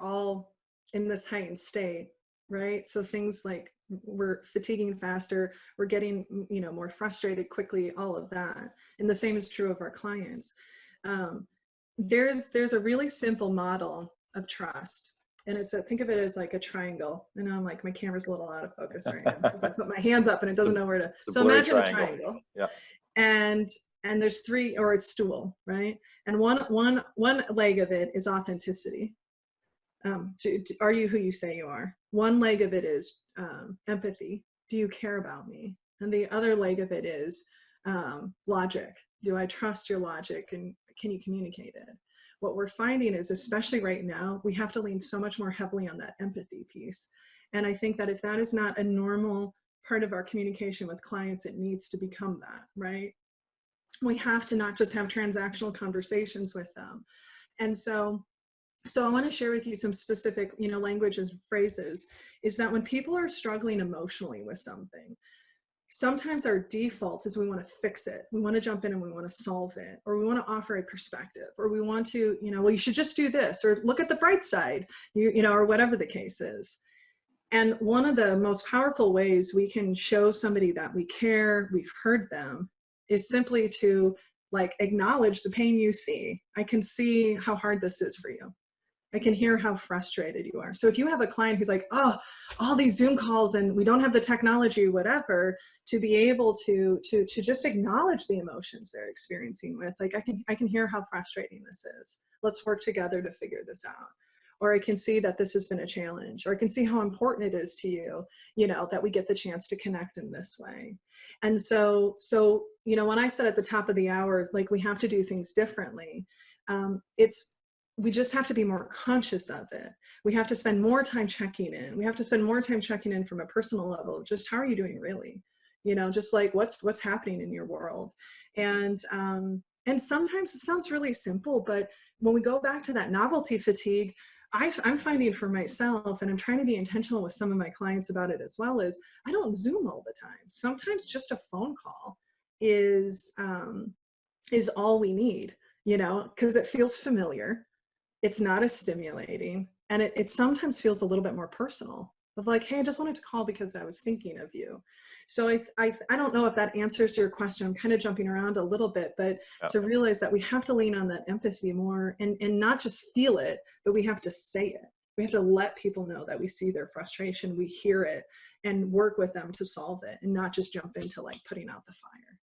we're all in this heightened state, right? So things like we're fatiguing faster, we're getting, more frustrated quickly, all of that. And the same is true of our clients. Um, there's a really simple model of trust. And think of it as like a triangle. And I'm like, my camera's a little out of focus right now because I put my hands up and it doesn't know where to. It's a So blurry imagine a triangle. triangle, Yeah. and there's three, or it's stool, right? And one leg of it is authenticity. Are you who you say you are? One leg of it is empathy. Do you care about me? And the other leg of it is logic. Do I trust your logic, and can you communicate it? What we're finding is, especially right now, we have to lean so much more heavily on that empathy piece. And I think that if that is not a normal part of our communication with clients, it needs to become that, right? We have to not just have transactional conversations with them. And so I want to share with you some specific, language and phrases, is that when people are struggling emotionally with something, sometimes our default is we want to fix it. We want to jump in and we want to solve it, or we want to offer a perspective, or we want to, well, you should just do this, or look at the bright side, or whatever the case is. And one of the most powerful ways we can show somebody that we care, we've heard them, is simply to acknowledge the pain you see. I can see how hard this is for you. I can hear how frustrated you are. So if you have a client who's like, oh, all these Zoom calls and we don't have the technology, whatever, to be able to just acknowledge the emotions they're experiencing with, I can hear how frustrating this is. Let's work together to figure this out. Or I can see that this has been a challenge, or I can see how important it is to you, that we get the chance to connect in this way. And so, when I said at the top of the hour, we have to do things differently, we just have to be more conscious of it. We have to spend more time checking in. We have to spend more time checking in from a personal level. Just how are you doing really? Just like what's happening in your world. And sometimes it sounds really simple, but when we go back to that novelty fatigue, I'm finding for myself, and I'm trying to be intentional with some of my clients about it as well, is I don't Zoom all the time. Sometimes just a phone call is all we need, because it feels familiar. It's not as stimulating, and it sometimes feels a little bit more personal, of like, hey, I just wanted to call because I was thinking of you. So I don't know if that answers your question. I'm kind of jumping around a little bit, but Yeah. to realize that we have to lean on that empathy more, and not just feel it, but we have to say it. We have to let people know that we see their frustration, we hear it, and work with them to solve it, and not just jump into putting out the fire.